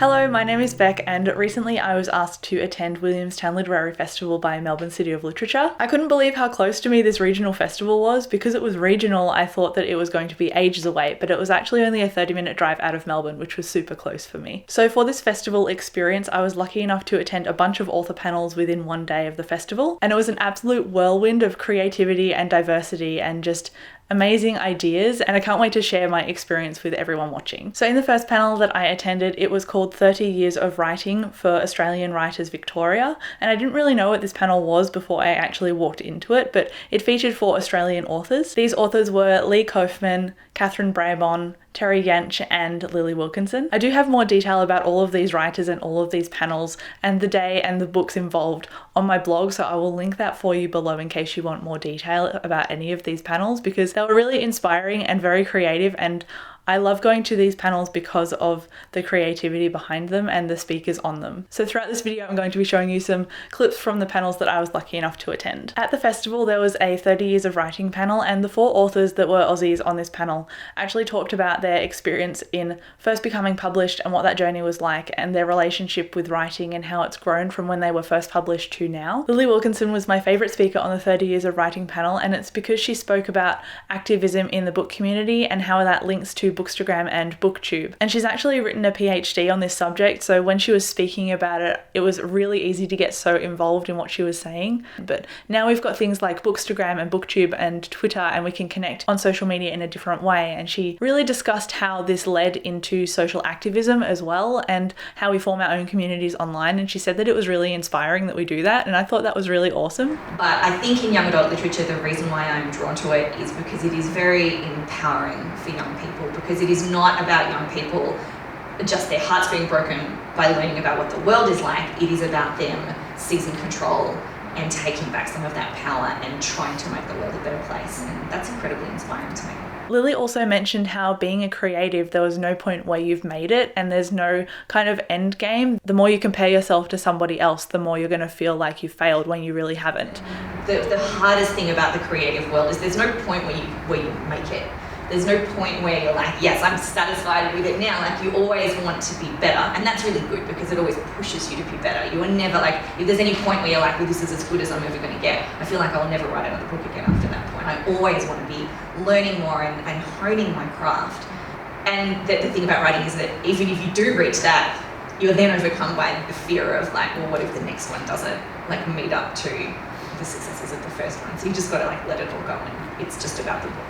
Hello, my name is Beck, and recently I was asked to attend Williamstown Literary Festival by Melbourne City of Literature. I couldn't believe how close to me this regional festival was. Because it was regional, I thought that it was going to be ages away, but it was actually only a 30-minute drive out of Melbourne, which was super close for me. So for this festival experience, I was lucky enough to attend a bunch of author panels within one day of the festival, and it was an absolute whirlwind of creativity and diversity and just amazing ideas, and I can't wait to share my experience with everyone watching. So in the first panel that I attended, it was called 30 Years of Writing for Australian Writers Victoria, and I didn't really know what this panel was before I actually walked into it, but it featured 4 Australian authors. These authors were Lee Kaufman, Catherine Brabon, Terry Yench and Lily Wilkinson. I do have more detail about all of these writers and all of these panels and the day and the books involved on my blog, so I will link that for you below in case you want more detail about any of these panels, because they were really inspiring and very creative, and I love going to these panels because of the creativity behind them and the speakers on them. So throughout this video, I'm going to be showing you some clips from the panels that I was lucky enough to attend. At the festival, there was a 30 Years of Writing panel, and the 4 authors that were Aussies on this panel actually talked about their experience in first becoming published and what that journey was like, and their relationship with writing and how it's grown from when they were first published to now. Lily Wilkinson was my favourite speaker on the 30 Years of Writing panel, and it's because she spoke about activism in the book community and how that links to Bookstagram and BookTube. And she's actually written a PhD on this subject, so when she was speaking about it, it was really easy to get so involved in what she was saying. But now we've got things like Bookstagram and BookTube and Twitter, and we can connect on social media in a different way. And she really discussed how this led into social activism as well, and how we form our own communities online. And she said that it was really inspiring that we do that, and I thought that was really awesome. But I think in young adult literature, the reason why I'm drawn to it is because it is very empowering for young people, because it is not about young people just their hearts being broken by learning about what the world is like. It is about them seizing control and taking back some of that power and trying to make the world a better place, and that's incredibly inspiring to me. Lily also mentioned how being a creative, there was no point where you've made it and there's no kind of end game. The more you compare yourself to somebody else, the more you're going to feel like you failed when you really haven't. The hardest thing about the creative world is there's no point where you make it. There's no point where you're like, yes, I'm satisfied with it now. Like, you always want to be better. And that's really good because it always pushes you to be better. You are never like, if there's any point where you're like, well, this is as good as I'm ever going to get, I feel like I'll never write another book again after that point. I always want to be learning more and honing my craft. And the thing about writing is that even if you do reach that, you're then overcome by the fear of like, well, what if the next one doesn't like meet up to the successes of the first one? So you just got to like let it all go, and it's just about the book.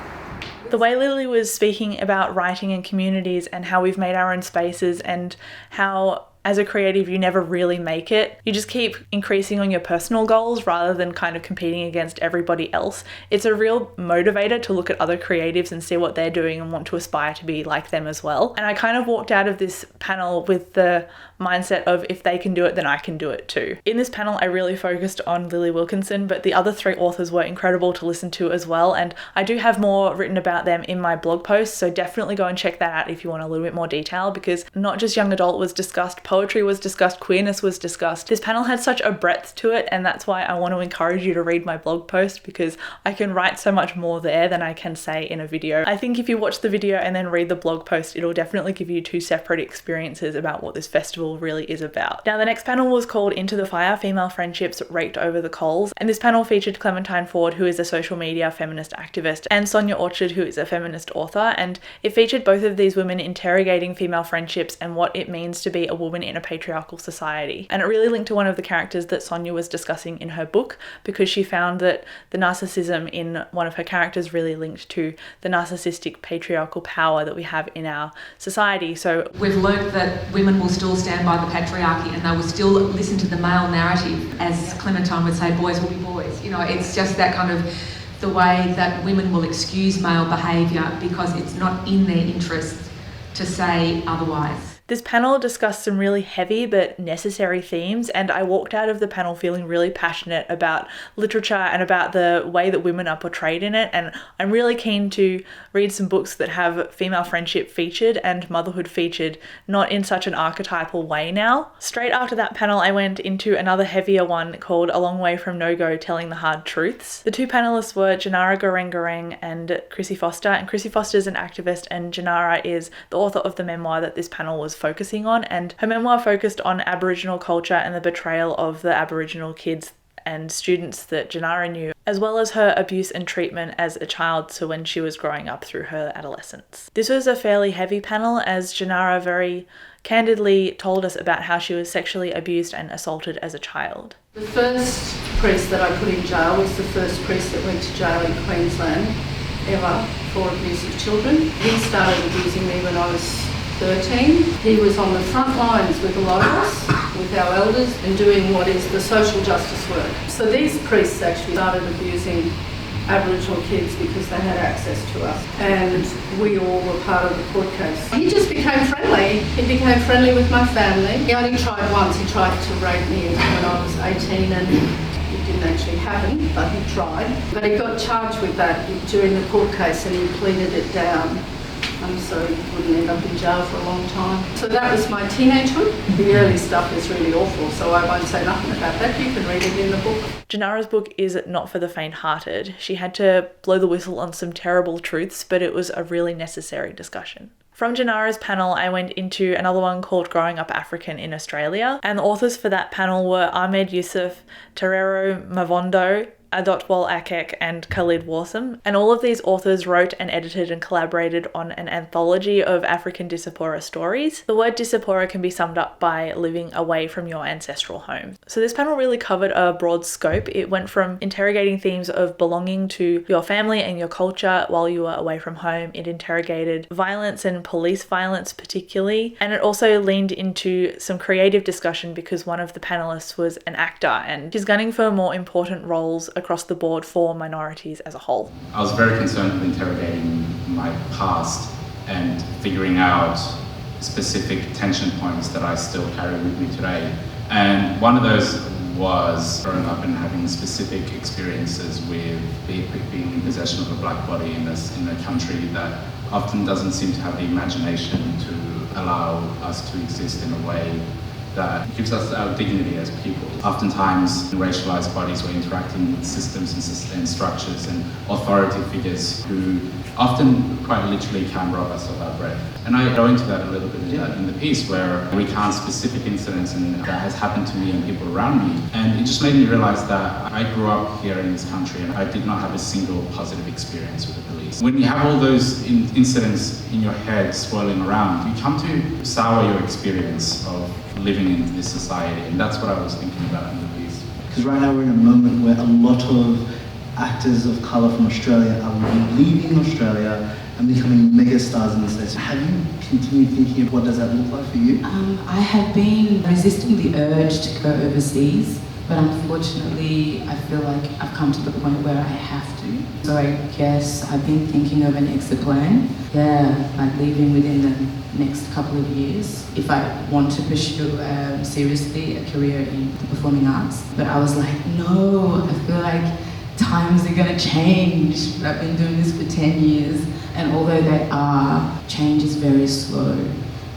The way Lily was speaking about writing and communities and how we've made our own spaces, and how as a creative you never really make it. You just keep increasing on your personal goals rather than kind of competing against everybody else. It's a real motivator to look at other creatives and see what they're doing and want to aspire to be like them as well. And I kind of walked out of this panel with the mindset of, if they can do it, then I can do it too. In this panel, I really focused on Lily Wilkinson, but the other 3 authors were incredible to listen to as well. And I do have more written about them in my blog post, so definitely go and check that out if you want a little bit more detail, because not just young adult was discussed, poetry was discussed, queerness was discussed. This panel had such a breadth to it, and that's why I want to encourage you to read my blog post, because I can write so much more there than I can say in a video. I think if you watch the video and then read the blog post, it'll definitely give you 2 separate experiences about what this festival really is about. Now, the next panel was called Into the Fire, Female Friendships Raked Over the Coals, and this panel featured Clementine Ford, who is a social media feminist activist, and Sonia Orchard, who is a feminist author, and it featured both of these women interrogating female friendships and what it means to be a woman in a patriarchal society. And it really linked to one of the characters that Sonia was discussing in her book, because she found that the narcissism in one of her characters really linked to the narcissistic patriarchal power that we have in our society. So we've learnt that women will still stand by the patriarchy and they will still listen to the male narrative. As Clementine would say, boys will be boys. You know, it's just that kind of the way that women will excuse male behaviour because it's not in their interest to say otherwise. This panel discussed some really heavy but necessary themes, and I walked out of the panel feeling really passionate about literature and about the way that women are portrayed in it, and I'm really keen to read some books that have female friendship featured and motherhood featured, not in such an archetypal way now. Straight after that panel, I went into another heavier one called A Long Way from No-Go, Telling the Hard Truths. The 2 panelists were Janara Goreng and Chrissy Foster, and Chrissy Foster is an activist and Janara is the author of the memoir that this panel was focusing on, and her memoir focused on Aboriginal culture and the betrayal of the Aboriginal kids and students that Janara knew, as well as her abuse and treatment as a child to when she was growing up through her adolescence. This was a fairly heavy panel, as Janara very candidly told us about how she was sexually abused and assaulted as a child. The first priest that I put in jail was the first priest that went to jail in Queensland ever for abuse of children. He started abusing me when I was 13. He was on the front lines with a lot of us, with our elders, and doing what is the social justice work. So these priests actually started abusing Aboriginal kids because they had access to us, and we all were part of the court case. He just became friendly. He became friendly with my family. He only tried once. He tried to rape me when I was 18, and it didn't actually happen, but he tried. But he got charged with that during the court case, and he pleaded it down. So he wouldn't end up in jail for a long time. So that was my teenagehood. The early stuff is really awful, so I won't say nothing about that. You can read it in the book. Janara's book is not for the faint-hearted. She had to blow the whistle on some terrible truths, but it was a really necessary discussion. From Janara's panel, I went into another one called Growing Up African in Australia, and the authors for that panel were Ahmed Yusuf, Terero Mavondo, Adotwal Akek and Khalid Warsam, and all of these authors wrote and edited and collaborated on an anthology of African Diaspora stories. The word diaspora can be summed up by living away from your ancestral home. So this panel really covered a broad scope. It went from interrogating themes of belonging to your family and your culture while you were away from home. It interrogated violence and police violence particularly, and it also leaned into some creative discussion because one of the panelists was an actor and she's gunning for more important roles across the board for minorities as a whole. I was very concerned with interrogating my past and figuring out specific tension points that I still carry with me today. And one of those was growing up and having specific experiences with being in possession of a black body in a country that often doesn't seem to have the imagination to allow us to exist in a way that gives us our dignity as people. Oftentimes, racialized bodies were interacting with systems and structures and authority figures who often quite literally can rob us of our breath. And I go into that a little bit in the piece where we recount specific incidents and that has happened to me and people around me. And it just made me realize that I grew up here in this country and I did not have a single positive experience with the police. When you have all those incidents in your head swirling around, you come to sour your experience of living in this society, and that's what I was thinking about in the piece. Because right now we're in a moment where a lot of actors of colour from Australia are leaving Australia and becoming mega stars in the States. Have you continued thinking of what does that look like for you? I have been resisting the urge to go overseas, but unfortunately I feel like I've come to the point where I have to. So I guess I've been thinking of an exit plan. Yeah, like leaving within the next couple of years if I want to pursue seriously a career in the performing arts. But I was like, no, I feel like times are going to change. I've been doing this for 10 years, and although they are, change is very slow.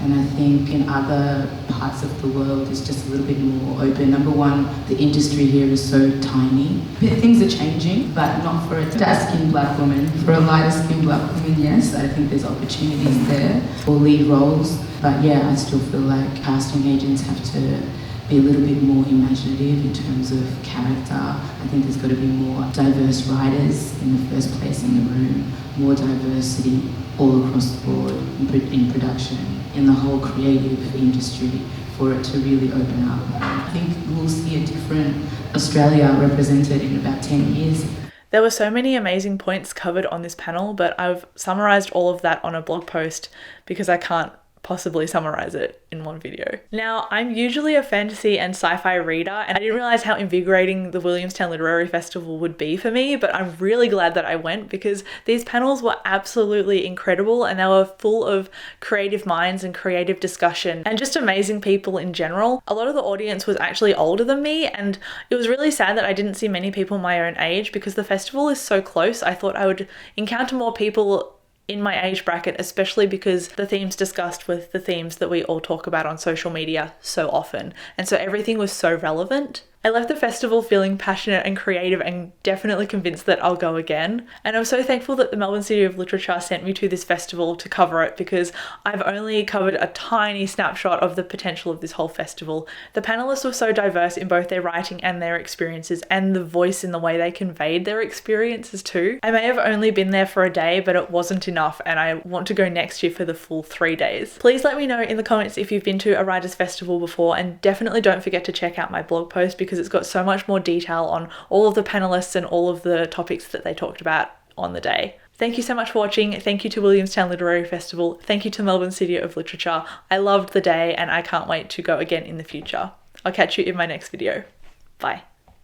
And I think in other parts of the world it's just a little bit more open. Number one, the industry here is so tiny. Things are changing, but not for a dark-skinned black woman. For a lighter-skinned black woman, yes, I think there's opportunities there for lead roles. But yeah, I still feel like casting agents have to be a little bit more imaginative in terms of character. I think there's got to be more diverse writers in the first place in the room, more diversity all across the board in production, in the whole creative industry, for it to really open up. I think we'll see a different Australia represented in about 10 years. There were so many amazing points covered on this panel, but I've summarised all of that on a blog post because I can't possibly summarize it in one video. Now, I'm usually a fantasy and sci-fi reader, and I didn't realize how invigorating the Williamstown Literary Festival would be for me, but I'm really glad that I went because these panels were absolutely incredible and they were full of creative minds and creative discussion and just amazing people in general. A lot of the audience was actually older than me, and it was really sad that I didn't see many people my own age because the festival is so close. I thought I would encounter more people in my age bracket, especially because the themes discussed with the themes that we all talk about on social media so often. And so everything was so relevant. I left the festival feeling passionate and creative and definitely convinced that I'll go again. And I'm so thankful that the Melbourne City of Literature sent me to this festival to cover it, because I've only covered a tiny snapshot of the potential of this whole festival. The panelists were so diverse in both their writing and their experiences, and the voice in the way they conveyed their experiences too. I may have only been there for a day, but it wasn't enough, and I want to go next year for the full 3 days. Please let me know in the comments if you've been to a writers' festival before, and definitely don't forget to check out my blog post, because it's got so much more detail on all of the panelists and all of the topics that they talked about on the day. Thank you so much for watching. Thank you to Williamstown Literary Festival. Thank you to Melbourne City of Literature. I loved the day and I can't wait to go again in the future. I'll catch you in my next video. Bye.